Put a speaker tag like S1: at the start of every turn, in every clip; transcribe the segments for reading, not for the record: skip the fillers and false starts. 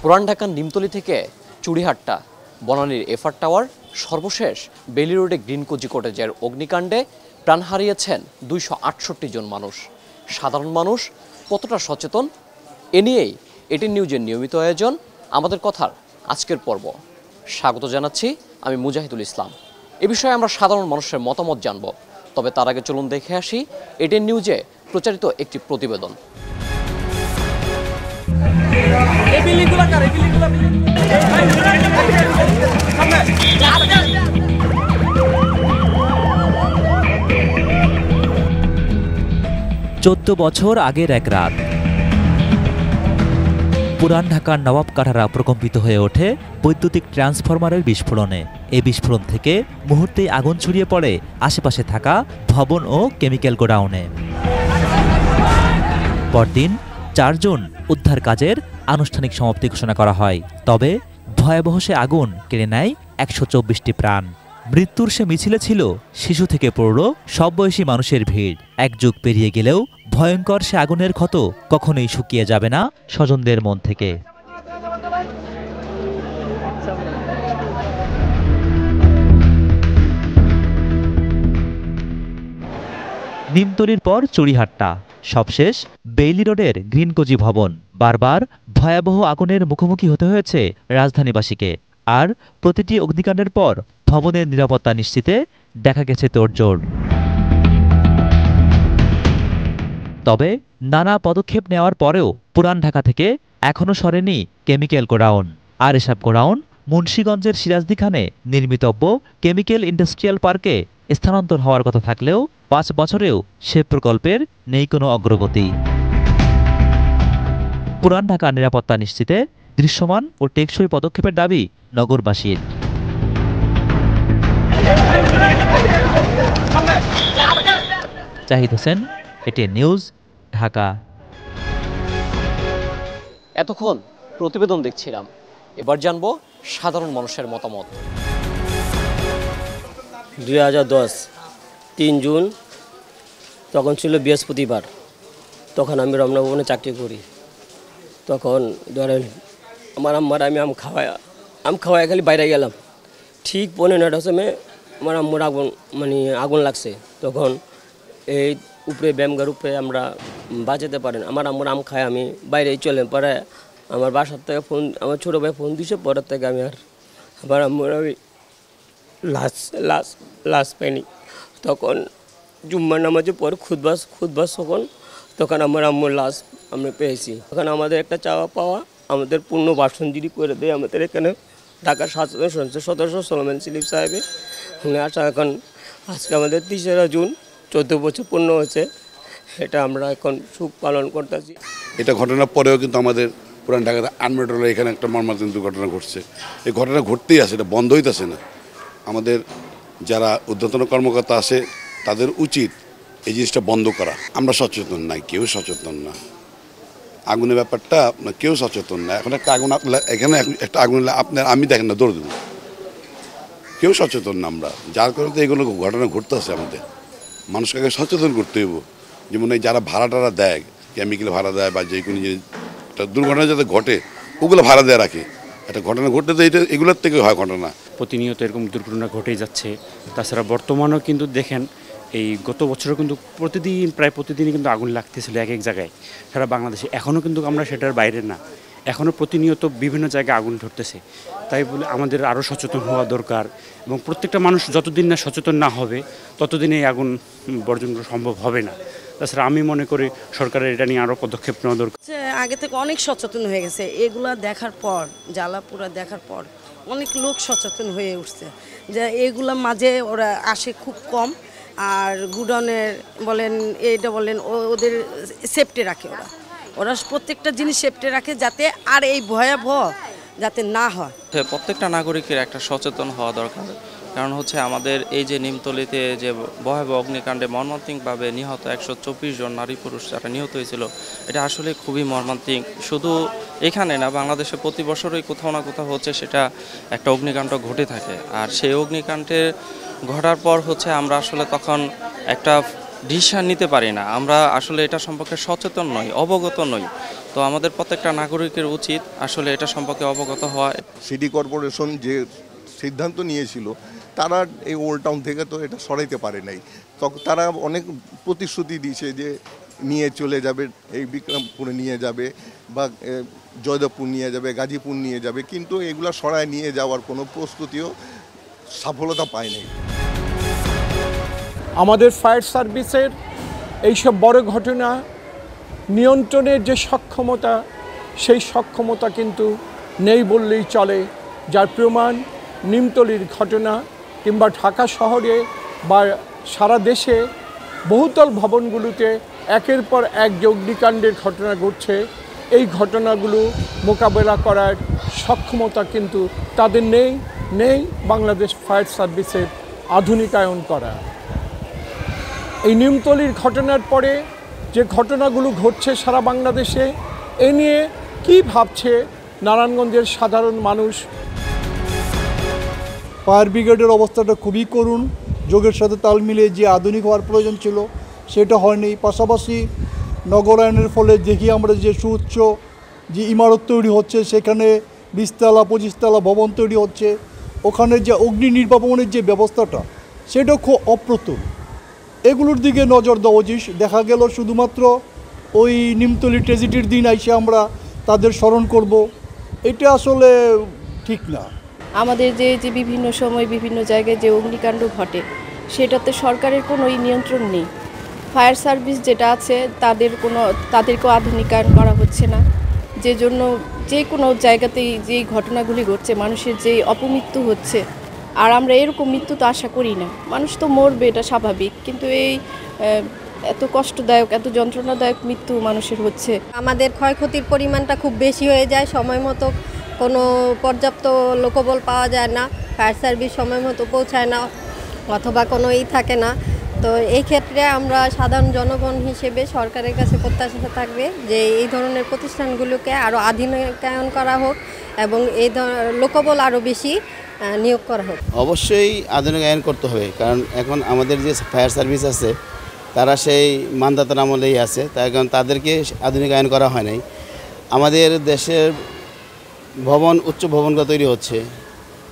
S1: পুরান ঢাকার নিমতলী থেকে চুড়িহাট্টা, বনানীর এফআর টাওয়ার, সর্বশেষ বেইলি রোডে গ্রিন কোজি কটেজের অগ্নিকাণ্ডে প্রাণ হারিয়েছেন 268 জন মানুষ। সাধারণ মানুষ কতটা সচেতন, এ নিয়েই এটিএন নিউজের নিয়মিত আয়োজন আমাদের কথার আজকের পর্ব। স্বাগত জানাচ্ছি আমি মুজাহিদুল ইসলাম। এ বিষয়ে আমরা সাধারণ মানুষের মতামত জানব, তবে তার আগে চলুন দেখে আসি এটিএন নিউজে প্রচারিত একটি প্রতিবেদন।
S2: 14 বছর আগের এক রাত, পুরান ঢাকার নবাবকাঠারা প্রকম্পিত হয়ে ওঠে বৈদ্যুতিক ট্রান্সফরমারের বিস্ফোরণে। এই বিস্ফোরণ থেকে মুহূর্তেই আগুন ছড়িয়ে পড়ে আশেপাশে থাকা ভবন ও কেমিক্যাল গোডাউনে। পরদিন 4 জুন উদ্ধার কাজের আনুষ্ঠানিক সমাপ্তি ঘোষণা করা হয়। তবে ভয়াবহ সে আগুন কেড়ে নেয় 124টি প্রাণ। মৃত্যুর সে মিছিলে ছিল শিশু থেকে প্রৌঢ় সব বয়সী মানুষের ভিড়। এক যুগ পেরিয়ে গেলেও ভয়ঙ্কর সে আগুনের ক্ষত কখনোই শুকিয়ে যাবে না স্বজনদের মন থেকে। নিমতলীর পর চুড়িহাট্টা, সবশেষ বেইলি রোডের গ্রিন কোজি ভবন। বারবার ভয়াবহ আগুনের মুখোমুখি হতে হয়েছে রাজধানীবাসীকে। আর প্রতিটি অগ্নিকাণ্ডের পর ভবনের নিরাপত্তা নিশ্চিতে দেখা গেছে তোড়জোড়। তবে নানা পদক্ষেপ নেওয়ার পরেও পুরান ঢাকা থেকে এখনও সরেনি কেমিক্যাল গোডাউন। আর এসব গোডাউন মুন্সিগঞ্জের সিরাজদিখানে নির্মিতব্য কেমিক্যাল ইন্ডাস্ট্রিয়াল পার্কে স্থানান্তর হওয়ার কথা থাকলেও 5 বছরেও সে প্রকল্পের নেই কোনো অগ্রগতি। পুরান ঢাকার নিরাপত্তা নিশ্চিতে দৃশ্যমান ও টেকসই পদক্ষেপের দাবি নগরবাসীর। Zahid Hossain, ATN news, Dhaka.
S1: এতক্ষণ প্রতিবেদন দেখছিলাম, এবার জানবো সাধারণ মানুষের মতামত।
S3: 2010 3 জুন, তখন ছিল বৃহস্পতিবার। তখন আমি রমনা ভবনে চাকরি করি। তখন ধরেন আমার আম্মার আমি আম খাওয়ায় খালি বাইরে গেলাম। ঠিক 9:15টার সময় আমার আম্মুর আগুন লাগছে। তখন এই উপরে ব্যায়ামগার উপরে আমরা বাঁচাতে পারেন। আমার আম্মুর আম খায় আমি বাইরেই চলে পরে আমার বাসার থেকে ফোন, আমার ছোটো ভাই ফোন দিছে। পরের থেকে আমি আর আমার আম্মুর আমি লাশ পাইনি। তখন জুম্মার নামাজের পর খুদবাস তখন আমার আম্মুর লাশ আমরা পেয়েছি। তখন আমাদের একটা চাওয়া পাওয়া, আমাদের পূর্ণ বাসন যদি করে দেয় আমাদের এখানে ঢাকার সচেতন সংসদ সদস্য সোলোমান সিলিম সাহেবে উনি আসা। এখন আজকে আমাদের 3 জুন 14 বছর পূর্ণ হয়েছে। এটা আমরা এখন সুখ পালন করতেছি।
S4: এটা ঘটনার পরেও কিন্তু আমাদের পুরান ঢাকাতে আনমেট্রোলে এখানে একটা মর্মান্তিক দুর্ঘটনা ঘটছে। এই ঘটনা ঘটতেই আছে, এটা বন্ধ হইতেছে না। আমাদের যারা ঊর্ধ্বতন কর্মকর্তা আছে তাদের উচিত এই জিনিসটা বন্ধ করা। আমরা সচেতন নাই, কেউ সচেতন না। আগুনের ব্যাপারটা কেউ সচেতন না। এখন একটা আগুন এখানে একটা আগুন আমি দেখেন না দৌড় দেবো, কেউ সচেতন না আমরা। যার কারণে তো এগুলো ঘটনা ঘটতেছে। আমাদের মানুষকে সচেতন করতে হইব। যেমন এই যারা ভাড়া দেয়, কেমিক্যাল ভাড়া দেয় বা যে কোনো জিনিস একটা দুর্ঘটনা যাতে ঘটে ওগুলো ভাড়া দেয় রাখে। একটা ঘটনা ঘটতে তো এগুলোর থেকে হয় ঘটনা।
S5: প্রতিনিয়ত এরকম দুর্ঘটনা ঘটেই যাচ্ছে। তাছাড়া বর্তমানেও কিন্তু দেখেন এই গত বছরও কিন্তু প্রায় প্রতিদিনই কিন্তু আগুন লাগতেছিল এক জায়গায় সারা বাংলাদেশে। এখনও কিন্তু আমরা সেটার বাইরে না, এখনও প্রতিনিয়ত বিভিন্ন জায়গায় আগুন ধরতেছে। তাই বলে আমাদের আরও সচেতন হওয়া দরকার এবং প্রত্যেকটা মানুষ যতদিন না সচেতন না হবে ততদিন এই আগুন বর্জন করা সম্ভব হবে না। তাছাড়া আমি মনে করি সরকারের এটা নিয়ে আরও পদক্ষেপ নেওয়া দরকার।
S6: আগে থেকে অনেক সচেতন হয়ে গেছে। এগুলা দেখার পর, জ্বালাপুরা দেখার পর অনেক লোক সচেতন হয়ে উঠছে যে এগুলা মাঝে ওরা আসে খুব কম। আর গুডাউনের বলেন, এটা বলেন, ওদের সেফটি রাখে। ওরা প্রত্যেকটা জিনিস সেফটি রাখে যাতে আর এই ভয়াবহ যাতে না হয়।
S7: প্রত্যেকটা নাগরিকের একটা সচেতন হওয়া দরকার। কারণ হচ্ছে আমাদের এই যে নিমতলীতে যে ভয়াবহ অগ্নিকাণ্ডে মর্মান্তিকভাবে নিহত 124 জন নারী পুরুষ যারা নিহত হয়েছিল, এটা আসলে খুবই মর্মান্তিক। শুধু এখানে না, বাংলাদেশে প্রতি বছরই কোথাও না কোথাও হচ্ছে সেটা একটা অগ্নিকাণ্ড ঘটে থাকে। আর সেই অগ্নিকাণ্ডের ঘটার পর হচ্ছে আমরা আসলে তখন একটা ডিসিশন নিতে পারি না। আমরা আসলে এটা সম্পর্কে সচেতন নই, অবগত নই। তো তো আমাদের প্রত্যেকটা নাগরিকের উচিত আসলে এটা সম্পর্কে অবগত হওয়া।
S8: সিটি কর্পোরেশন যে সিদ্ধান্ত নিয়েছিল, তারা এই ওল্ড টাউন থেকে তো এটা সরাইতে পারে নাই। তখন তারা অনেক প্রতিশ্রুতি দিয়েছে যে নিয়ে চলে যাবে, এই বিক্রমপুরে নিয়ে যাবে বা জয়দেবপুর নিয়ে যাবে, গাজীপুর নিয়ে যাবে, কিন্তু এগুলা সরায় নিয়ে যাওয়ার কোনো প্রস্তুতিও সফলতা পায় নাই।
S9: আমাদের ফায়ার সার্ভিসের এইসব বড় ঘটনা নিয়ন্ত্রণের যে সক্ষমতা, সেই সক্ষমতা কিন্তু নেই বললেই চলে, যার প্রমাণ নিমতলির ঘটনা কিংবা ঢাকা শহরে বা সারা দেশে বহুতল ভবনগুলোতে একের পর এক যে অগ্নিকাণ্ডের ঘটনা ঘটছে, এই ঘটনাগুলো মোকাবেলা করার সক্ষমতা কিন্তু তাদের নেই বাংলাদেশ ফায়ার সার্ভিসের আধুনিকায়ন করা। এই নিমতলির ঘটনার পরে যে ঘটনাগুলো ঘটছে সারা বাংলাদেশে, এ নিয়ে কী ভাবছে নারায়ণগঞ্জের সাধারণ মানুষ?
S10: ফায়ার ব্রিগেডের অবস্থাটা খুবই করুণ। যুগের সাথে তাল মিলিয়ে যে আধুনিক হওয়ার প্রয়োজন ছিল সেটা হয়নি। পাশাপাশি নগরায়নের ফলে দেখি আমরা যে সুউচ্চ যে ইমারত তৈরি হচ্ছে, সেখানে 20 তলা 25 তলা ভবন তৈরি হচ্ছে, ওখানে যে অগ্নি নির্বাপনের যে ব্যবস্থাটা সেটা খুব অপ্রতুল। এগুলোর দিকে নজর দেওয়া উচিত। দেখা গেল শুধুমাত্র ওই নিমতলি ট্র্যাজেডির দিন এসে আমরা তাদের স্মরণ করব, এটা আসলে ঠিক না।
S11: আমাদের যে বিভিন্ন সময় বিভিন্ন জায়গায় যে অগ্নিকাণ্ড ঘটে, সেটাতে সরকারের কোনো নিয়ন্ত্রণ নেই। ফায়ার সার্ভিস যেটা আছে তাদেরকেও আধুনিকায়ন করা হচ্ছে না, যে জন্য যে কোনো জায়গাতেই যেই ঘটনাগুলি ঘটছে, মানুষের যেই অপমৃত্যু হচ্ছে। আর আমরা এরকম মৃত্যু তো আশা করি না, মানুষ তো মরবে, এটা স্বাভাবিক, কিন্তু এই এত কষ্টদায়ক, এত যন্ত্রণাদায়ক মৃত্যু মানুষের হচ্ছে।
S12: আমাদের ক্ষয়ক্ষতির পরিমাণটা খুব বেশি হয়ে যায়, সময় মতো কোনো পর্যাপ্ত লোকবল পাওয়া যায় না, ফায়ার সার্ভিস সময় মতো পৌঁছায় না, অথবা কোনো থাকে না। তো এই ক্ষেত্রে আমরা সাধারণ জনগণ হিসেবে সরকারের কাছে প্রত্যাশা থাকবে যে এই ধরনের প্রতিষ্ঠানগুলোকে আরও আধুনিকায়ন করা হোক এবং এই লোকবল আরও বেশি নিয়োগ করা হোক।
S13: অবশ্যই আধুনিকায়ন করতে হবে, কারণ এখন আমাদের যে ফায়ার সার্ভিস আছে তারা সেই মানদাতার আমলেই আছে, তাই কারণ তাদেরকে আধুনিকায়ন করা হয় নাই। আমাদের দেশের ভবন, উচ্চ ভবনগুলো তৈরি হচ্ছে,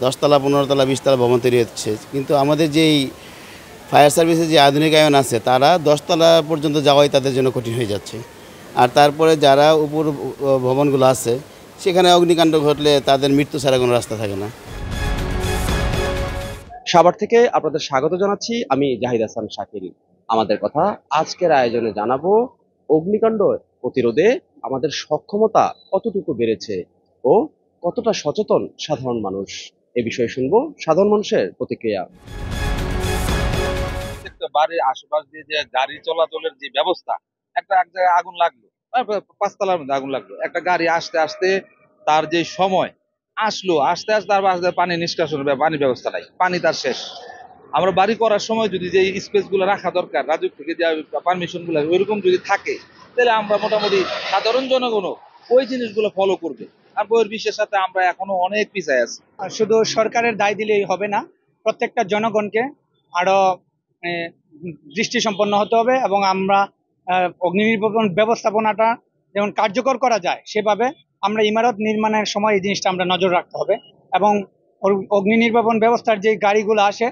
S13: 10 তলা 15 তলা 20 তলা ভবন তৈরি হচ্ছে, কিন্তু আমাদের যেই ফায়ার সার্ভিসের যে আধুনিকায়ন আছে তারা 10 তলা পর্যন্ত যাওয়াই তাদের জন্য কঠিন হয়ে যাচ্ছে। আর তারপরে যারা উপর ভবনগুলো আছে সেখানে অগ্নিকাণ্ড ঘটলে তাদের মৃত্যু ছাড়া কোনো রাস্তা থাকে না।
S1: সাভার থেকে আপনাদের স্বাগত জানাচ্ছি, আমি জাহিদ হাসান শাকিল। আমাদের কথা আজকের আয়োজনে জানাবো অগ্নিকাণ্ড প্রতিরোধে আমাদের সক্ষমতা কতটুকু বেড়েছে ও কতটা সচেতন সাধারণ মানুষ। এ বিষয়ে শুনবো সাধারণ মানুষের প্রতিক্রিয়া।
S14: বাড়ির আশেপাশ দিয়ে যে গাড়ি চলাচলের যে ব্যবস্থা, এক জায়গায় আগুন লাগলো, তারপর 5 তলার মধ্যে আগুন লাগলো, একটা গাড়ি আসতে আসতে তার যে সময় আসলো, আস্তে আস্তে তার পানি নিষ্কাশনের পানি ব্যবস্থা নাই, পানি তার শেষ। আমরা বাড়ি করার সময় যদি যে স্পেস গুলো রাখা দরকার, রাজুক থেকে যে পারমিশন গুলো ওইরকম যদি থাকে, তাহলে আমরা মোটামুটি সাধারণ জনগণও ওই জিনিসগুলো ফলো করবে। আর বহির্বিশ্বের সাথে আমরা এখনো অনেক পিছায় আছি।
S15: শুধু সরকারের দায় দিলেই হবে না, প্রত্যেকটা জনগণকে আরো দৃষ্টি সম্পন্ন হতে হবে এবং আমরা অগ্নি নির্বাপন ব্যবস্থাপনাটা যেমন কার্যকর করা যায় সেভাবে আমরা ইমারত নির্মাণের সময় এই জিনিসটা আমরা নজর রাখতে হবে। এবং অগ্নি নির্বাপন ব্যবস্থার যে গাড়িগুলো আসে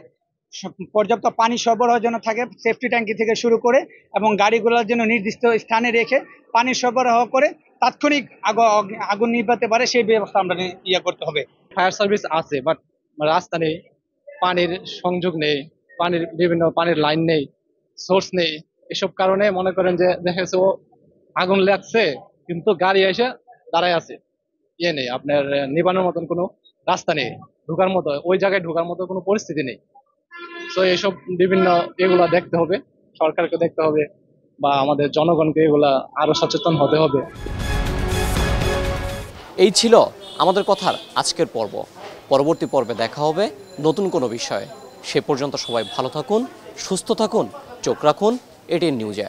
S15: পর্যাপ্ত পানি সরবরাহ যেন থাকে, সেফটি ট্যাঙ্কি থেকে শুরু করে, এবং গাড়িগুলোর জন্য নির্দিষ্ট স্থানে রেখে পানি সরবরাহ করে তাৎক্ষণিক আগুন নিভাতে পারে সেই ব্যবস্থা আমরা করতে হবে।
S16: ফায়ার সার্ভিস আছে, বাট রাস্তা নেই, পানির সংযোগ নেই, বিভিন্ন পানির লাইন নেই, সোর্স নেই। এসব কারণে মনে করেন যে দেখা যাচ্ছে ও আগুন লাগছে কিন্তু গাড়ি এসে দাঁড়ায় আছে, নেই আপনার নিবানোর মতন কোনো রাস্তা নেই, ঢোকার মতো ওই জায়গায় ঢোকার মতো কোনো পরিস্থিতি নেই। তো এইসব বিভিন্ন এগুলা দেখতে হবে, সরকারকে দেখতে হবে বা আমাদের জনগণকে এগুলা আরো সচেতন হতে হবে।
S1: এই ছিল আমাদের কথার আজকের পর্ব। পরবর্তী পর্বে দেখা হবে নতুন কোনো বিষয়ে। সে পর্যন্ত সবাই ভালো থাকুন, সুস্থ থাকুন, চোখ রাখুন এটিএন নিউজে।